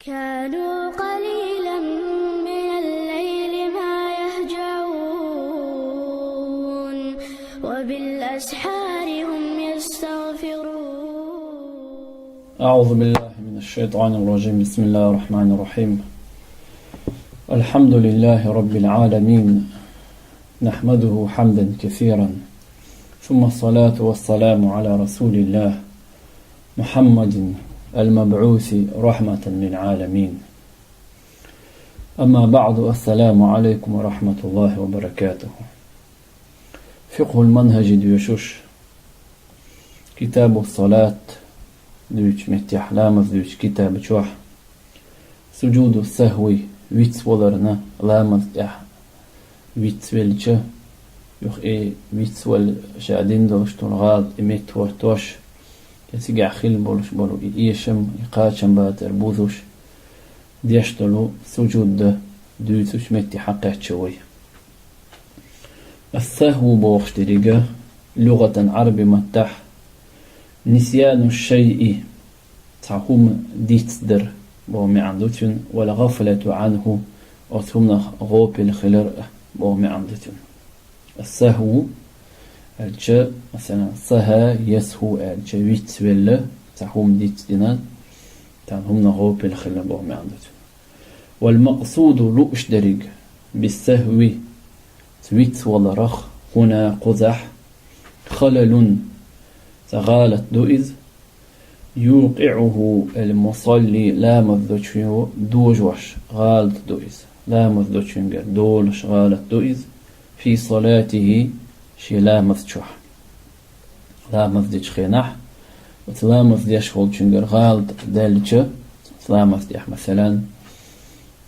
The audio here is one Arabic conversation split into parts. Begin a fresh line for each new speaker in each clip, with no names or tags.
كانوا قليلا من الليل ما يهجعون وبالأسحار هم يستغفرون.
أعوذ بالله من الشيطان الرجيم. بسم الله الرحمن الرحيم. الحمد لله رب العالمين، نحمده حمدا كثيرا، ثم الصلاة والسلام على رسول الله محمد المبعوث رحمة للعالمين. أما بعد، السلام عليكم ورحمة الله وبركاته. فقه المنهج ديوشوش كتاب الصلاة دوش متيح لامز دوش كتاب شوح سجود السهو ويتس ولرنا لامز تح ويتس ولش يخ ويتس ول شادين دوش تنغال إميت ورتوش يسيقع خيل بولش بولو إيشم يقاشم باتر بوذوش ديشتلو سجود دوتوش متي حقيت شوي. السهو بوغشتريقة لغة عربي متح نسيان الشيء تعهم ديتصدر بومي عندتون ولا غفلة عنه أثمنا غوب الخلر بومي عندتون. السهو الجا مثلا سها يسهو الجا ويتسويل تعهم ديتصدنا تعهم غوب الخلر بومي عندتون. والمقصود لؤش درج بالسهو تويت ولا رخ هنا قزح خلل تغالت دوئز يوقعه المصلي لا مذدوشيو دوجوش غالت دوئز لا مذدوشينجر دولش غالت دوئز في صلاته شي لا مذدوش لا مذدوش خينح وتلا مذدوش غالتشنجر غالت دالتش لا مذدوش مثلا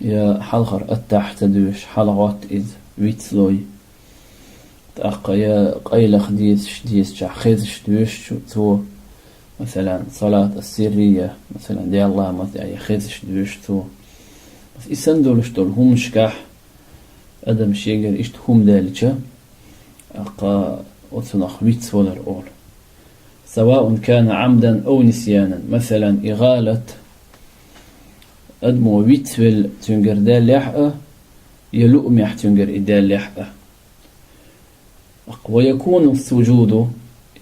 يا حلقر التحت دوش حلقات إذ ويتسلوي تأقيا قيل خديث شديث خيز شدوش تو مثلا صلاة السرية مثلا دي الله مثلا خيز شدوش تو بس إسندولش دول هم شكاح أدم شيغر إشت هم دالجة أقا أتنخ ويتس ولر أول سواء كان عمدا أو نسيانا. مثلا إغالة أدمو ويتسول تنجر دال لحقة يلؤم يح تنجر إدال لحقة. ويكون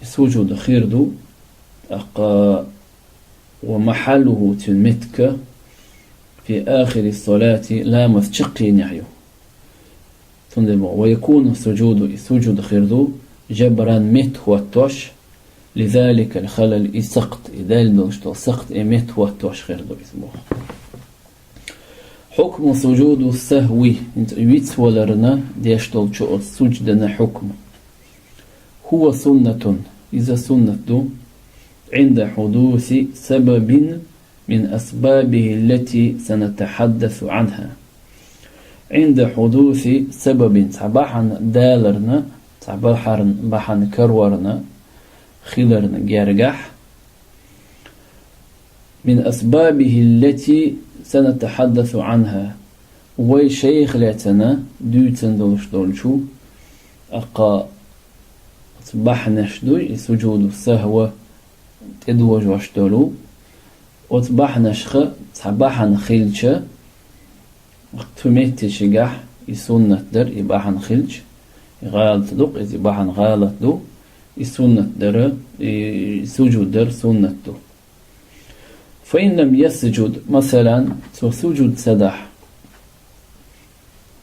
السجود خيردو ومحله تنمتك في آخر الصلاة لا مثشقي نحيو. ويكون السجود خيردو جبرا مت والتوش لذلك الخلل إسقط إدال دوشتو سقط إمت والتوش خيردو اسمه. حكم سجود السهو انت يويتس ولرنا ديشتول شو سجدنا حكم هو سنة إذا سنة عند حدوث سبب من أسبابه التي سنتحدث عنها. عند حدوث سبب صباحا دالرنا صباحا بحن كرورنا خلرنا جارجح من أسبابه التي سنتحدث عنها. وي شيخ لاتنا دوتن دولشو أقا تبحنش دوي سجود السهوة تدوج واشتولو وتبحنش خ تبحن خلش تميت شجح يسنة در يبحن خلش غالت دوق يبحن غالت دو يسنة در سجود در سنة دو. فإن لم يسجد مثلا سجود سدح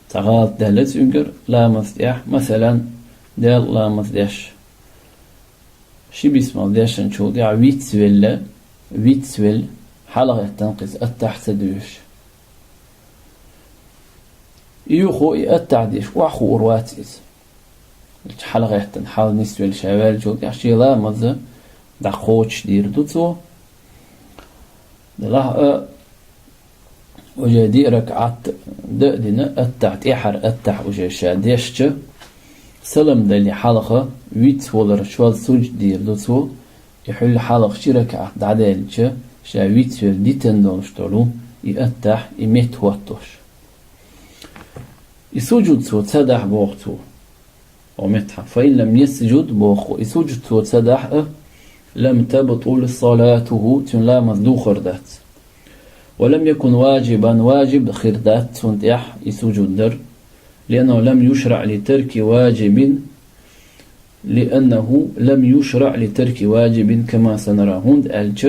تغالت دالت ينقر لا مستيح مثلا دال لا مزدش شي بيسمع داشن شو دع ويتسويل حلقة تنقص التحت دوش يوخو التعديش وخو أرواتيز حلقة تنحال نسويل شوال شو دع شي لا مز دع خوش دير دوتو دلها وجدي ركعت دقدنا التحت إحر التح وجيشا ديشش سلم دالي حلقة ويت ولر شوال سوج دير دوتو يحل حلقة شركة دعدالجة شا ويت ول ديتن دونشتولو يأتح يميت واتوش يسوجد سو تسدح بوقتو ومتح. فإن لم يسجد بوقو يسوجد سو تسدح لم تبطل صلاته تن لا مصدوخر دات ولم يكن واجبا واجب خردات سنتيح يسجد در لأنه لم يشرع لترك واجب كما سنرى هند ألج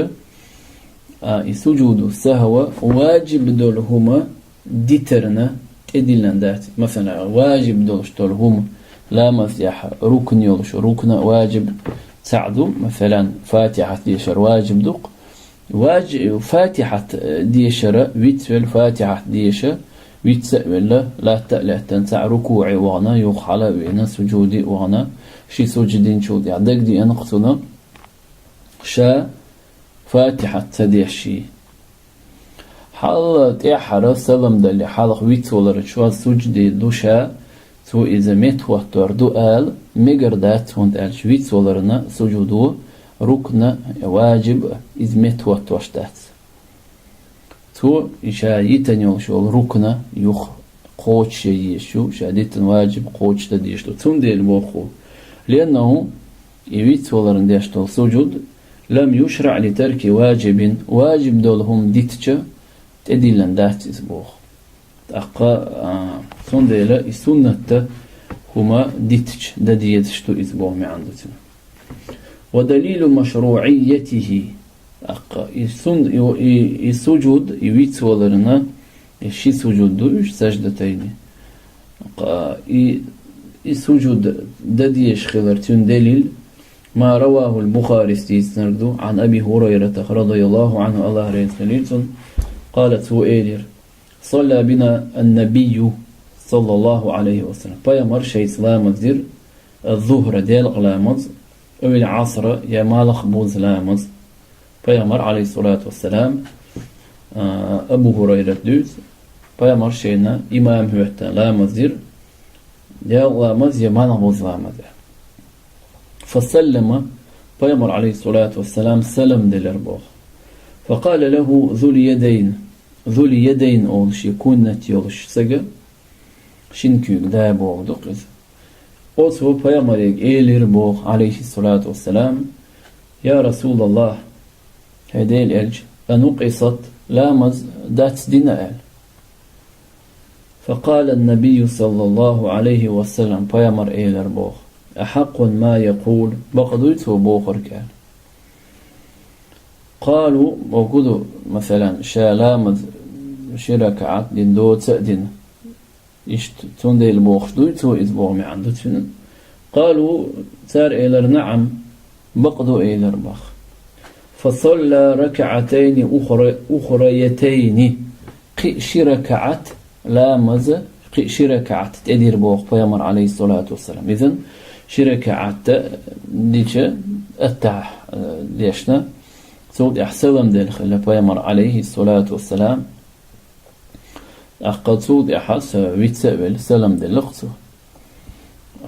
سجود السهو واجب دولهما ديترنا تدلن دات مثلا واجب دولهم لا مسيح ركن يولش ركن واجب تعدو مثلا فاتحة ديشر واجب دق واجب فاتحة ديشر ويتفل فاتحة ديشر ويتسأل لا تأله تنسع ركوعي وانا يخلى بين سجودي وانا شي سجدين شودي عدك دي أنقتنا شا فاتحة تديشي حال تيحر سلم دالي حالق ويتولر شو سجدي دوشا تو إذا متوتر دؤال مقردات هند ألش ويتولرنا سجودو ركن واجب إذا متوتوشتات تو إشا يتنيول شو ركن يخ قوتش يشو شاديتن واجب قوتش تديشتو تون ديل بوخو لأنه يويتولرن ديشتو سجود لم يشرع لترك واجب دولهم ديتش تدلن دات إسبوخ أقا تون ديلا السنة هما ديتش ديتشتو إسبوخ معندتنا ودليل مشروعيته أقا السجود يويتولرنا الشي سجود دوش سجدتين أقا السجود دديش خلرتون دليل ما رواه البخاري استيسنردو عن أبي هريرة رضي الله عنه الله ريتخليتون قالت هو إيلير صلى بنا النبي صلى الله عليه وسلم فيمر شيء سلامت دير الظهر ديال غلامز أو العصر يا مالخ بوز لامز فيمر عليه الصلاة والسلام أبو هريرة دوز فيمر شينا إمام هوتا لامز دير ديال لامز يا مالخ بوز لامز فسلم فيمر عليه الصلاة والسلام سلم ديال فقال له ذو اليدين أولش يكون نتيولش سجا شنكيك داب وغدق أوسو بيامريك إيلير بوغ عليه الصلاة والسلام يا رسول الله هذه الألج أنقصت لامز دات دينا أل فقال النبي صلى الله عليه وسلم بيامر إيلير بوغ أحق ما يقول بقدويته بوغر كان قالوا وقدوا مثلا شالامز شركعات دين دو تأدين إشت تندي البوخ دويتو إذبوغ معندتين قالوا تار إيلر نعم بقدوا إيلر بخ فصلى ركعتين أخريتين قي شركعات لامز قي شركعات تأدير بوخ فيمر عليه الصلاة والسلام إذن شركعات ديش أتح ليشنا سود أحسلم دل خلفا يمر عليه الصلاة والسلام أقد سود أحس ويتسأل سلم دل لقصه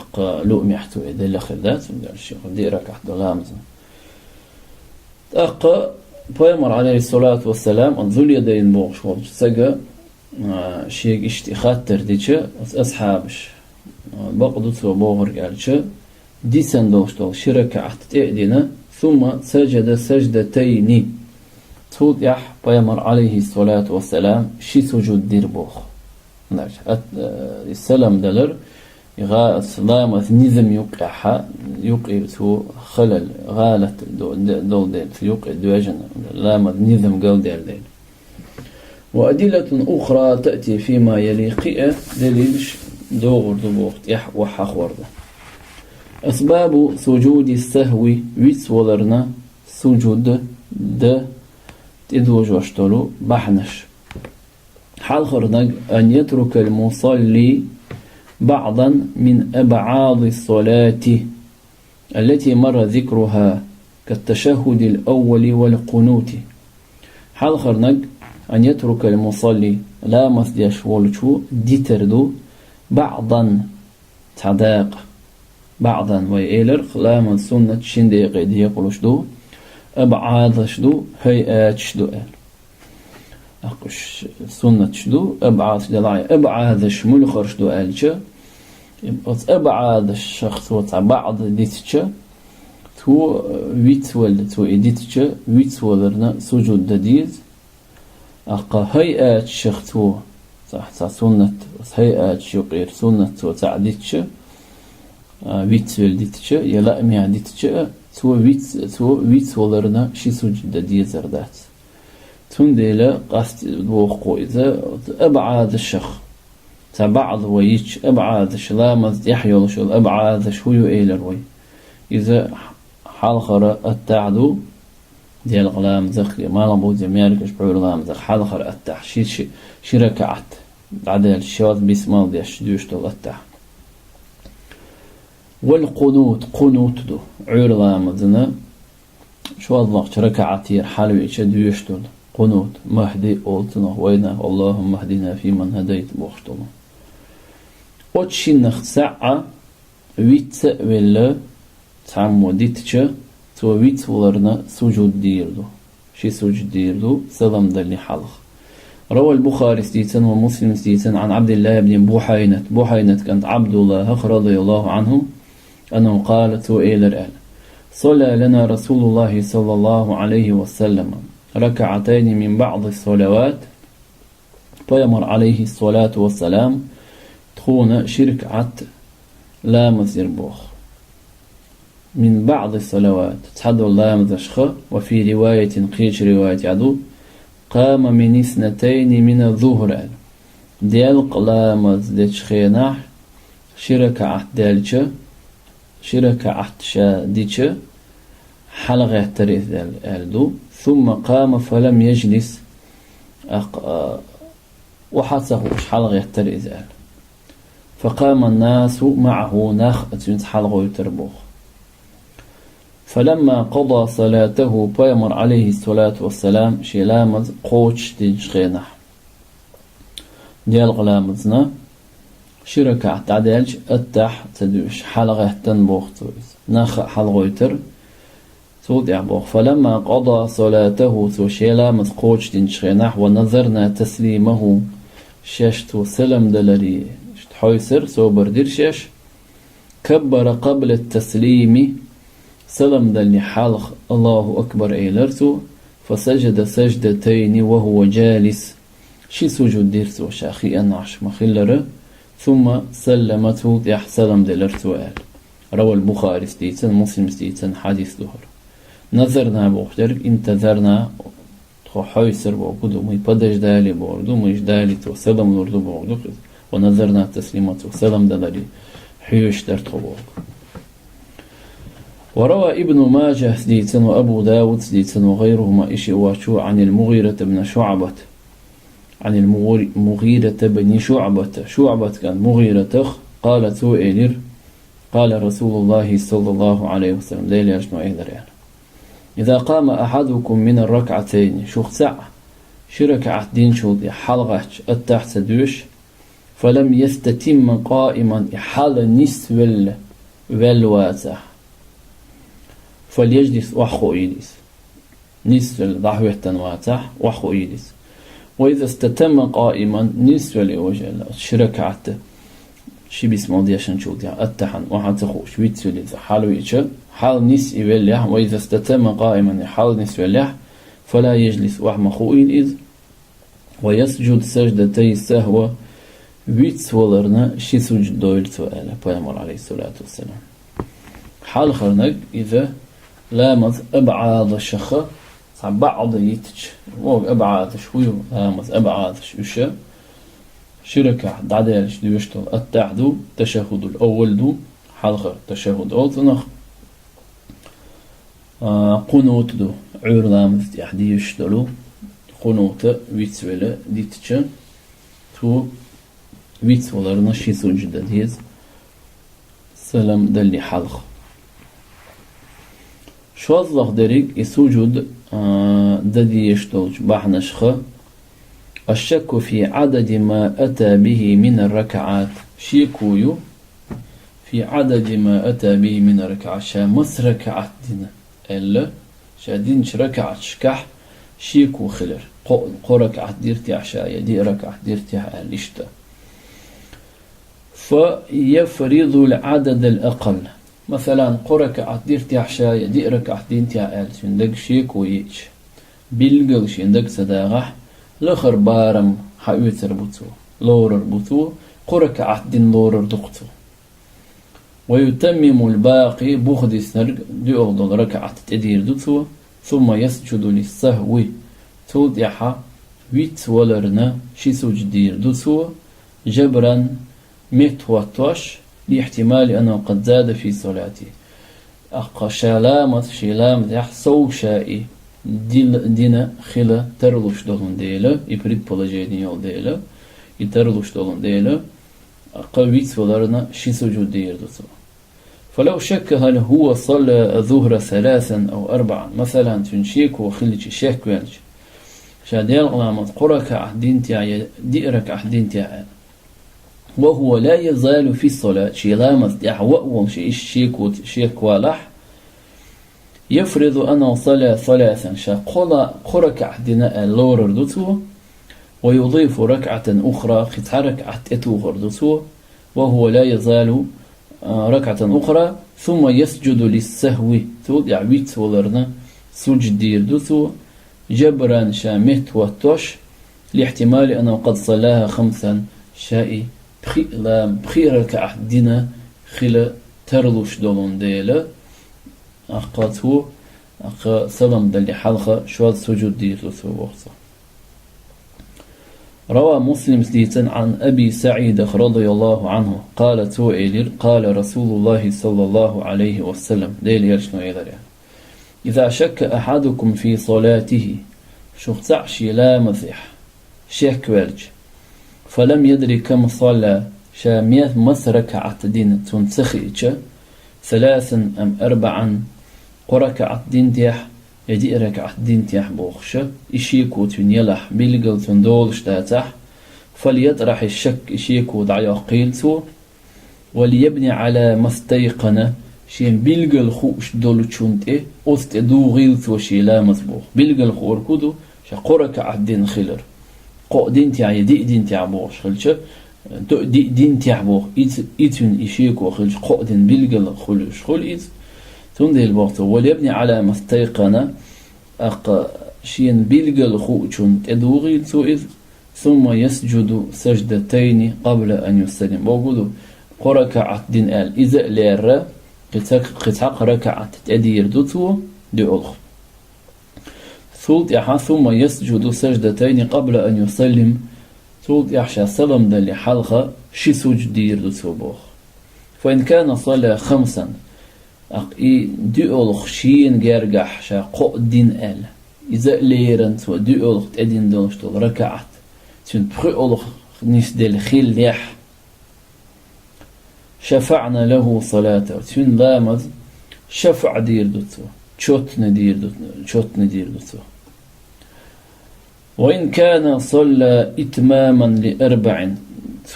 أقا لؤم يحتوي دل خلات الشيخ دي ركعت دلامز أقا فيمر عليه الصلاة والسلام أنزل يدين بوغش ورج سجا شيخ اشتخات ترديش أصحابش بقدو سو بوغر قالش دي سندوشتو شركعت تأدينا ثم سجد سجدتين توضح بيامر عليه الصلاة والسلام شي سجود دير بوخ السلام دلر يغا سلامة نظم يقعها يقع خلل غالت دول ديل يقع دواجن لامة نظم قول ديل وأدلة أخرى تأتي فيما يليق دليلش دوغر دبوخ وحاخ ورده أسباب سجود السهو ويتولرنا سجود تدوج واشتلو بحنش حال خرنق أن يترك المصلي بعضا من أبعاد الصلاة التي مر ذكرها كالتشهد الأول والقنوت حال خرنق أن يترك المصلي لا مسديش والشو ديتردو بعضا تعداق بعضا ويلر خلام السنة شندي قيد يقولش دو أبعاد شدو هيئات شدو أقش سنة شدو أبعاد دلعي أبعاد شمول خرج دو ألش أبعاد الشخص وتع بعض ديتش تو ويتولد تو إديتش ويتولرنا سجود دديز أقا هيئات شختو صح سنة هيئات شقير سنة تعديتش ويتش يلا أمي ديتش تو ويت ولرنا شي سجد دي زردات تنديلا قاست وقو إذا أبعاد الشخ تبعض ويتش أبعاد الشلامز يحيول شو أبعاد شويو إيلروي إذا حالخر التعدو ديال غلام زخ ما لبو زميالك شبعور غلام زخ حالخر التح شي ركعت عدل الشواذ بيسمال ديش ديوشتو التح والقنوت قنوت دو عور غلام زنا شو الله ركعت يرحلو إيش ديوشتو قنوت مهدي أولتنا وينا اللهم اهدنا في من هديت بوختنا وتشي نخسعة ويت ولا تعمو ديتش تو ويت ولرنا سجود ديردو شي سجود ديردو سلام دلي حلق روى البخاري ستيتن ومسلم ستيتن عن عبد الله بن بوحينة كانت عبد الله رضي الله عنه أنه قال تو إيلر صلى لنا رسول الله صلى الله عليه وسلم ركعتين من بعض الصلوات فيمر عليه الصلاة والسلام تخون شرك عت لا مزير بوخ من بعض الصلوات تحدو لا مزشخة وفي رواية قيش رواية عدو قام من اثنتين من الظهر ديال لا مزدشخيناح شرك عت دالش شرك عت شا ديش حلقة التريث دال ثم قام فلم يجلس وحسه حلقة التريث دال فقام الناس معه ناخ حلقة يتربوخ فلما قضى صلاته بيمر عليه الصلاة والسلام شلامز قوش تنشخينح ديال غلامزنا شركة تعدلج التح تدوش حلقة تنبوخ ناخ حلقة يتر سود يعبوخ فلما قضى صلاته شلامز قوش تنشخينح ونظرنا تسليمه ششت وسلم دلري حيسر سوبر ديرشش كبر قبل التسليم سلم دلني حلق الله أكبر إيلرتو فسجد سجدتين وهو جالس شي سجود ديرتو شاخي أنعش مخلر ثم سلمته يح سلم دلرتو آل روى البخاري ستيتن مسلم ستيتن حديث ظهر نظرنا بوخترك انتظرنا تخو حيسر بوكدو مي بدج دالي بوردو ميش دالي تو سلم لوردو بوردو ونظرنا تسليمته سلم دلري حيوش درتو بوردو وروى ابن ماجه سديتن وأبو داود سديتن وغيرهما إشي واشو عن المغيرة بن شعبة عن المغيرة بن شعبة كان مغيرة قال تو إيلر قال رسول الله صلى الله عليه وسلم ديل يرجمع إيلر يعني إذا قام أحدكم من الركعتين شو ساعة شرك عهدين شو حلقة التحت دوش فلم يستتم قائما حال نصف والواتح فليجلس وحخو إيديس نصف الضحوة تنواتح وحخو إيديس وإذا استتم قائما نصف الوجه شرك عته شي بيسمو دياشن شو ديا التحن وحتخوش ويتسولي حالو يتش حال نصف إليه وإذا استتم قائما حال نصف إليه فلا يجلس وحمخو إيديس ويسجد سجدتي السهو ويتسولرنا شي سجد دويل سؤال بيامر عليه الصلاة والسلام حال خرنق إذا لامز أبعاد الشخة بعض يتش وق أبعاد شويو لامز أبعاد شوشة شركة دعدالش ديوشتل التعدو تشهد الأول دو حلقة تشهد أولتنخ قنوت دو عور لامز ديوشتلو قنوت ويتسولة ديتش تو ويتسولرنا شي سجدة ديز سلام دلي حلقة شو الله دريك يسوجد ددي يشتولج بحنشخة الشك في عدد ما أتى به من الركعات شيكويو في عدد ما أتى به من الركعات شامس ركعات دين إلا شادينش ركعات شكح شيكو خلر قو ركعات ديرتي عشايا دي ركعات ديرتي عالشتا فيفرض العدد الأقل مثلا قرك عدير تحشايا دي ركعتين تاع آل شندق شيك ويش بيلقل شندق صداغح لخر بارم حيوتر بوتو لورر بوتو قرك عهدين لورر دقتو ويتمم الباقي بوخدي سنرق دي أغضل ركعة تدير دوتو ثم يسجد للسهو توديحا ويت ولرنا شي سجدير دوتو جبرا متوتوش لاحتمال أنه قد زاد في صلاته أقا شالامت شلام يح سو شائي دينا خلا ترلوش دولن ديلا يبريد بولاجيدين يول ديلا يترلوش دولن ديلا أقا ويت ولرنا شي سجدير دوتو فلو شك هل هو صلى الظهر 3 أو 4 مثلا تنشيك وخلج شيك ويلج شاديال غلامت قرك عهدين تاعي ديرك عهدين تاعي وهو لا يزال في الصلاة شلامت يحوأ شيك وشيك والح يفرض أنه صلى 3 قرك عهدنا اللور دوتو ويضيف ركعة أخرى خطرك عهدته دوتو وهو لا يزال ركعة أخرى ثم يسجد للسهو تود يعبيت ولرنا سجد ديردوثو جبرا شامت وتوش لاحتمال أنه قد صلاها 5 شائي بخير كأحدنا خلا ترلوش دولون ديلا أقاته أقا سلام دلي حلقة شوال سجود ديردوثو وقتا روى مسلم سديتا عن أبي سعيد رضي الله عنه قال توئلر قال رسول الله صلى الله عليه وسلم ديل يرشنو إذا إذا شك أحدكم في صلاته شخصعشي لا مزح شيك ورج فلم يدري كم صلى شامية مسرك عتدين تنسخيش 3 أم 4 قرك عتدين تيح يدي ركعة دين تيح بوخشة إشيكو تنيلح بيلقل تندولش داتح فليطرح الشك إشيكو دعي قيلتو وليبني على ما استيقن شين بيلقل خوش دول تشونت إيه أست دو غيلتو شي لا مصبوخ بيلقل خو أركودو شقرك عدين خلر قو دين تيح يدي دين تيح بوخش خلشة دين تيح بوخ إيتون إشيكو خلش قو دين بيلقل خلش خل إيت تندي الوقت وليبني على ما استيقن شين بيلقل خوشون تدوغي إذ ثم يسجد سجدتين قبل أن يسلم وقولوا قرك عدين آل إذا لير قتحق ركعة تدير دوتو دي ألخ ثم يسجد سجدتين قبل أن يسلم ثلث يحشى سلم دل حلقة شي سجدير دوتو بوخ فإن كان صلى 5 دي أولخ شين جرجح شا قو دين آل إذا ليرن تو دي أولخ تأدين دولش تول ركعت تون بخي أولخ نيس دل خيل يح شفعنا له صلاته تون لامد شفع دير دوتو شوتن دير دوتو وإن كان صلى إتماما ل4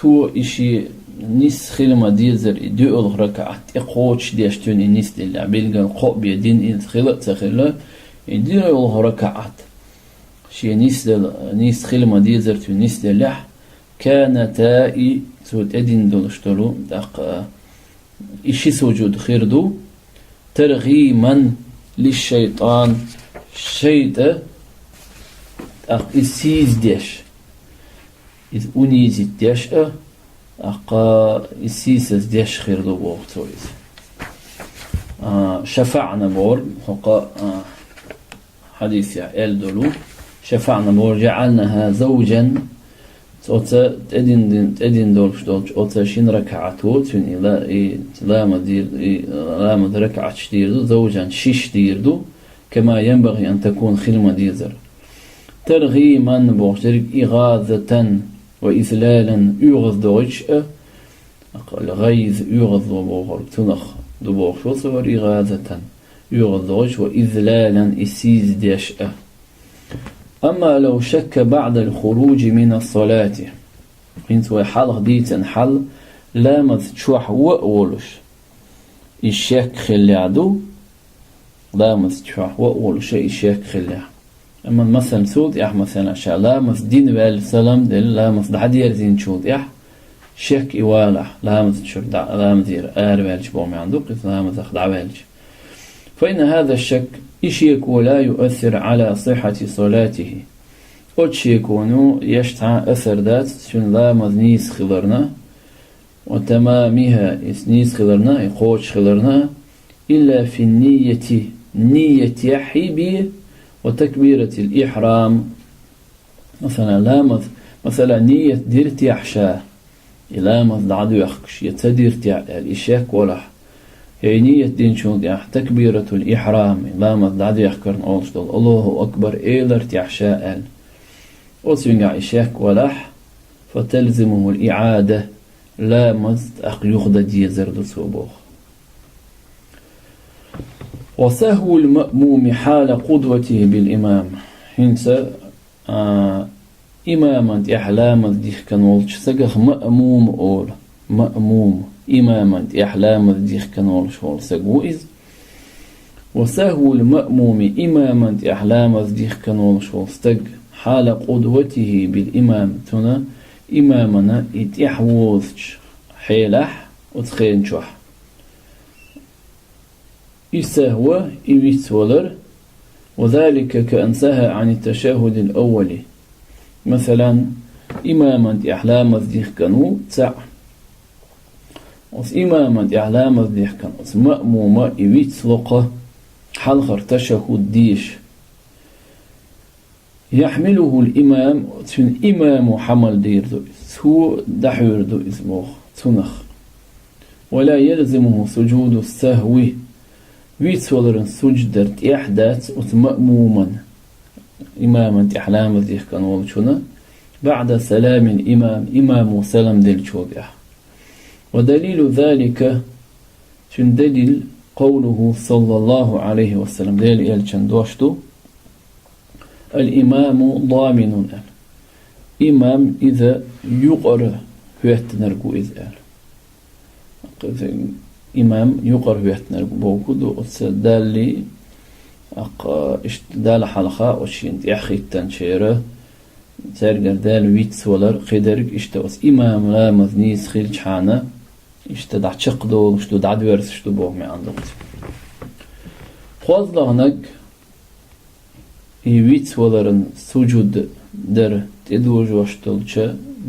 تو إشي نيس خلما ديزر دي أولخ ركعت إقوش ديشتون نيس دل عبيلغان قو بيدين إن تخلا دي أولخ ركعت شي نيس خلما ديزر تو نيس دلح كان تائي سود أدين دولشتلو داق إشي سوجود خيردو ترغيما للشيطان شيطة أق إسيز ديش إذ أنيز ديش أقا إسيس ديش خيردو بوقتويز شفعنا بور حقا حديث يا دولو شفعنا بور جعلناها زوجا أوتا تأدين دولش أوتا شين ركعتو تون إلا لامد ركعت شديردو زوجا شيش ديردو كما ينبغي أن تكون خلمة ديزر ترغيما بوغترك إغاظة وإذلالا يغض دوش الغيظ يغض بوغر تنخ دبوغ شوصور إغاظة يغض دوش وإذلالا إسيز ديش أما لو شك بعد الخروج من الصلاة انت حل ديتا حل لامد شوح وأولش الشك خلعدو لامد شوح وأولش الشك خلع أما مثلا سود يح مثلا شا لامد دين والسلام دل لامد دعدير دين شود يح شك إوالح لامد شرد لامد ير والج بومي عندو قف لامد أخدع والج فإن هذا الشك إشيك ولا يؤثر على صحة صلاته أتش يكونوا يشتع أثر ذات شن لا مذنيس خلرنا وتمامها إسنيس خلرنا يقوش خلرنا إلا في نية يحيبي وتكبيرة الإحرام مثلا لامذ مثلا نية ديرت يحشا لامذ دعدو يخكش يتديرت الإشاك ولح هي نية دين شون تكبيرة الإحرام لامذ دعدو يخكرن أولشتل الله أكبر إيلرت يحشا أل وسينع إشاك ولح فتلزمه الإعادة لامذ يخد ديزر دسوبوخ وسهو المأموم حال قدوته بالإمام هنسا إماما إحلاما ديخ كنولش سقخ مأموم أول مأموم إماما إحلاما ديخ كنولش أول سقوئز وسهو المأموم إماما إحلاما ديخ كنولش أول سق حال قدوته بالإمام تنا إمامنا إتيحوذش حيلح وتخينشوح إسهوة إيويتولر وذلك كأن سهى عن التشهد الأولي مثلا إماما أحلام الذيخ كانوا تسع إماما أحلام الذيخ كانوا مأمومة إيويتلقى حلخر تشهد ديش يحمله الإمام تن إمام حمل دير دوئس هو دحور دوئس موخ تنخ ولا يلزمه سجود السهو ويتولرن سجدرت إحداث مأموما إماما أحلام ذيك كانوا شنا بعد سلام الإمام إمام سلام دل شوبيح ودليل ذلك شن دليل قوله صلى الله عليه وسلم دليل إلشان دوشتو الإمام ضامن إمام إذا يقر هوتنرقو إذ إمام يقر هوتنرقو بوكودو دالي دال حلقة وشين يحخي التنشيرة ترجر دال ويتس ولر قدرك اشتوس إمام لا مذنيس خيل حانا اشتدع تشقدو اشتو دعد ورس اشتو بوه مي عندك خوز لغنك ويتس ولرن سجود در تدوج واشتولش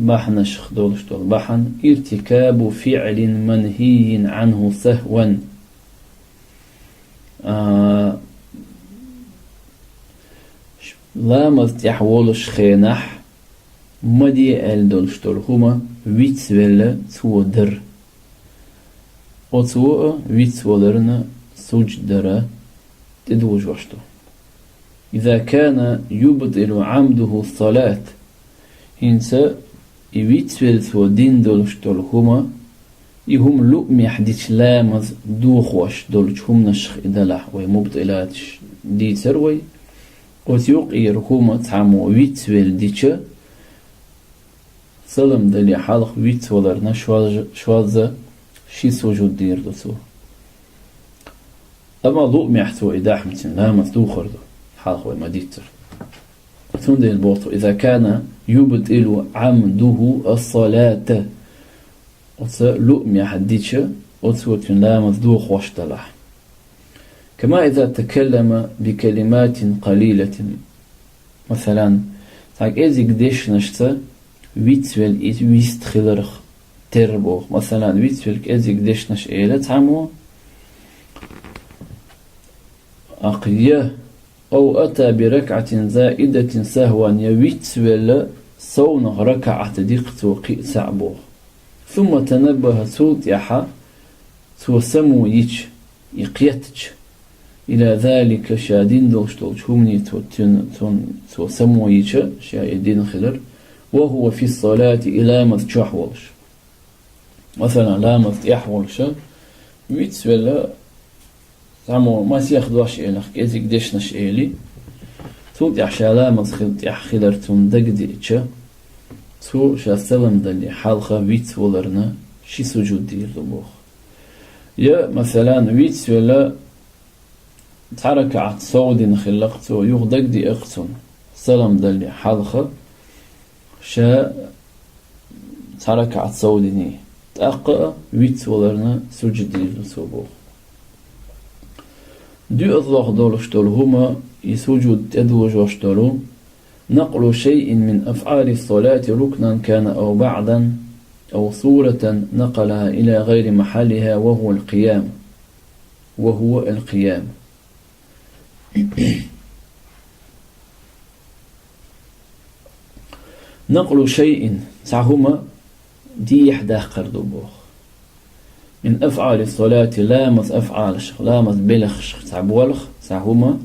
بحن شخدولشتول بحن ارتكاب فعل منهي عنه سهوا لا مستحولش خينح مدي الدولشتول هما ويتس ولا تو در و تو ويتس ولرن سجدر تدوج واشتول إذا كان يبطل عمده الصلاة هنسا يويتسويلت ودين دولشتول هما يهم لؤم يحدث لامز دوخوش دولش هم نشخ إدلح ومبطلاتش دي تروي وتيوقير هما تعمو ويتسويل ديشا سلم دلي حالق ويتسولرنا شوازة شي سوجود دير دوسو أما لؤم يحتوى إداح متن لامز دوخر دو حالق ومديتر تندي البوطو إذا كان يبطل عمده الصلاة لؤم يحديش أتوتن لا مذدوخ واشتلح كما إذا تكلم بكلمات قليلة مثلا تاك إذا قديش نشتا ويتسويل إيت ويست خلرخ تربو مثلا ويتسويل إذا قديش نش إيلا تعمو أقيا أو أتى بركعة زائدة سهوا يويتسويل صونه ركعة ديقت وقيء سعبوه ثم تنبه صوت يحا توسمو يج يقيتج إلى ذلك شادين دوشتولش همني توسمو يج شايدين خلر وهو في الصلاة إلى مذجحولش مثلا لا مذجحولش ويتسويل تعمو ما سياخدوش إلخ كيزي قديشنش إلي تو يحشالا مدخلت يحخلرتون دقديتش تو شاسلم دلي حلقة ويت ولرنا شي سجود دير دبوخ يا مثلا ويت ولا تحرك عت صود نخلقتو يغدق دي اقتن سلم دلي حلقة شا تحرك عت صودني تأقى ويت ولرنا سجود دير دبوخ دو الله دولشتول هما يسجد تدوج واشتولو نقل شيء من أفعال الصلاة ركنا كان أو بعدا أو صورة نقلها إلى غير محلها وهو القيام نقل شيء سعهما دي إحدى قردوبوخ من أفعال الصلاة لامز أفعال لامز بلخ سعبولخ سعهما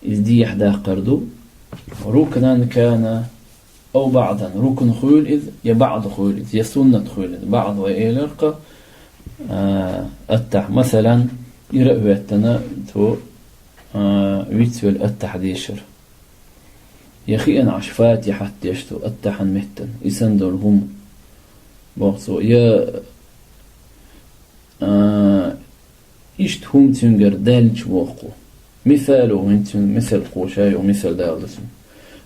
دي إحدى قردو ركنا كان أو بعضا ركن خول إذ يبعض خول إذ يسنة خول إذ بعض وإيلرق أتح مثلا يرأويتنا تو ويتسول التحديشر يخي أن عش فاتحة يشتو أتحن مهتن يسندل هم بغصو يا إشت هم تنجر دالج وقو مثاله مثل قوشاي ومثل دالس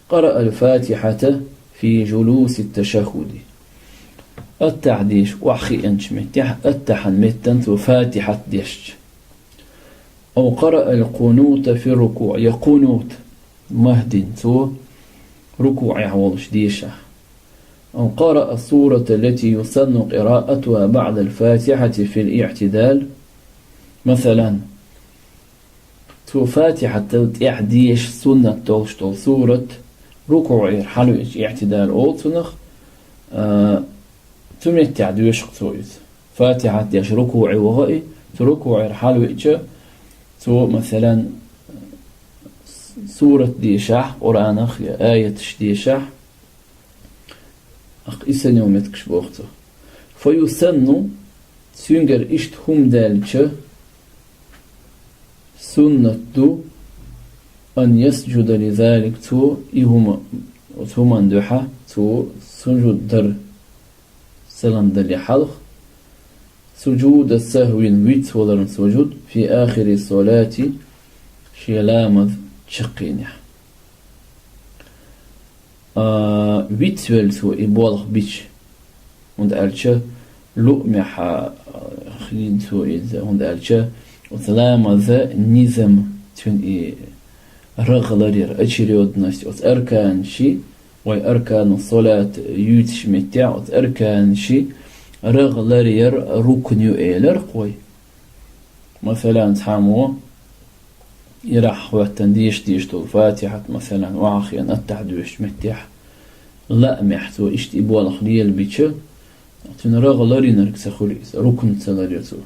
قرأ الفاتحة في جلوس التشهد التحديش وحخي أنش متح أتحن متن تو فاتحة ديش أو قرأ القنوت في الركوع يقنوت مهد تو ركوع يعوضش ديشة أو قرأ السورة التي يسن قراءتها بعد الفاتحة في الاعتدال مثلا تو فاتحة تحديش سنة تولشتول سورة ركوع حلو اعتدال أولتنخ تمت تعدوش قصويت فاتحة ديش ركوع وغائي تو ركوع حلو تو مثلا سورة ديشاح قرآن أخ آية ديشاح أخ إسن يومتكش بوقته فيسن سنجر إشت هم دالش سنة دو أن يسجد لذلك تو إهما وثمان دوحة تو سجود در سلام دل حلق سجود السهو ويت ولرن سجود في آخر الصلاة شلامذ شقينيح ويت ولسو إبوالغ بيش und ألشا لؤمح خلين سو إذا und ألشا وثلامذ نظام تون رغلرير أشريودناس أركان شي وأركان الصلاة يوتش متاع أركان شي رغلرير ركن إيلر قوي مثلا تحامو يرح واتنديش ديشتو الفاتحة مثلا وعخيا التحدوش متاع لا محتو إشت إبوال خليل بيتش تون رغلرين ركسخوليس ركن تلاريتو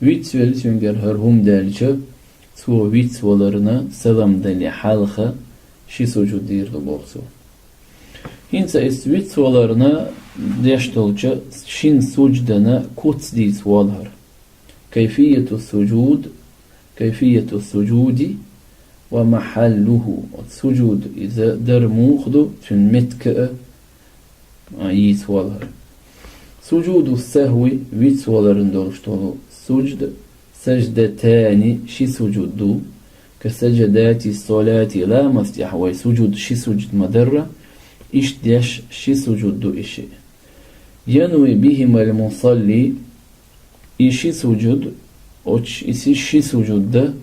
ويت ولتونجر هرهم دالجه تو ويت ولرنا سلام دالي حالخه شي سجود دير لبوغتو هينسا اس ويت ولرنا ديشتولجه شين سجدنا كوتس ديت والهر كيفية السجود ومحله السجود إذا در موخدو تن متك يت والهر سجود السهو ويت ولرن دولشتولو سجد سجدتان شي سجود دو كسجدات الصلاة لا مفتح وي سجود شي سجد مدرة إش ديش شي سجود دو إشي ينوي بهما المصلي إشي سجود أوش إسي شي سجود ده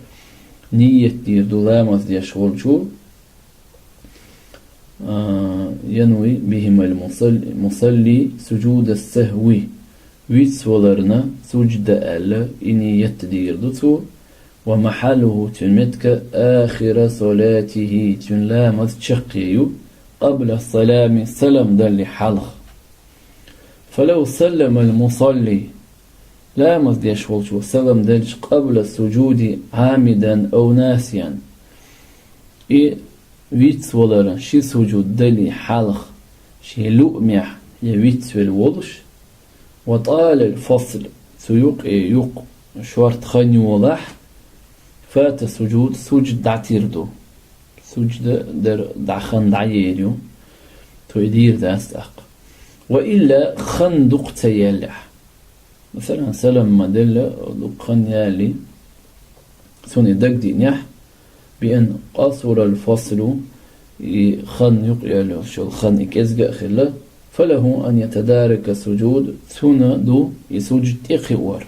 نية دير دو لا مفتح غلشو ينوي بهما المصلي سجود السهوي ويت ولرنا سجد ألا إني يتدير دوتو ومحله تمتك آخر صلاته تنلامذ شقيو قبل السلام سلم دل حلق فلو سلم المصلي لامذ ديشولش وسلم دلش قبل السجود عامدا أو ناسيا ويت ولرنا شي سجود دل حلق شي لؤمح يويت والوضش وطال الفصل سيوق يوق شوارت خاني وضح فات سجد دعتيردو سجد در دعخان دعيريو تو يدير داستق وإلا خندق تيالح مثلا سلم مدل دقان يالي سوني دق دينيح بأن قصر الفصل خن يقيا شو خن إكزق خلا فله أن يتدارك السجود ثم دو يسجد إخوار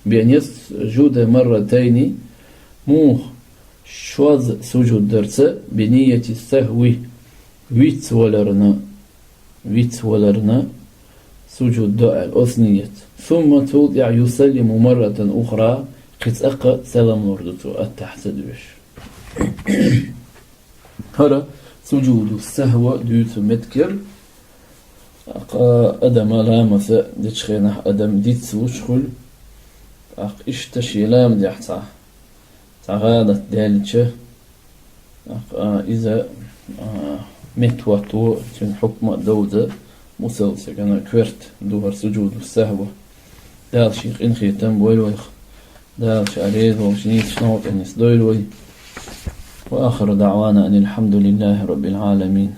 بأن يسجد مرتين موخ شوز سجود درس بنية السهو ويتولرنا سجود دعاء الأثنية ثم توضع يسلم مرة أخرى قد أقى سلام نردتو التحتدوش هرا سجود السهوة ديوت متكر أدم لامث ديتشخينه أدم ديت وشخل إشتشي لام ديحتا تغادت دالتش إذا متوتو تن حكم دودة مسلسل كان كورت دوهر سجود السهوة دال شيخ إنخي تنبويلويخ دال شعريض وشنيت شنوط إنس دويلوي وآخر دعوانا أن الحمد لله رب العالمين.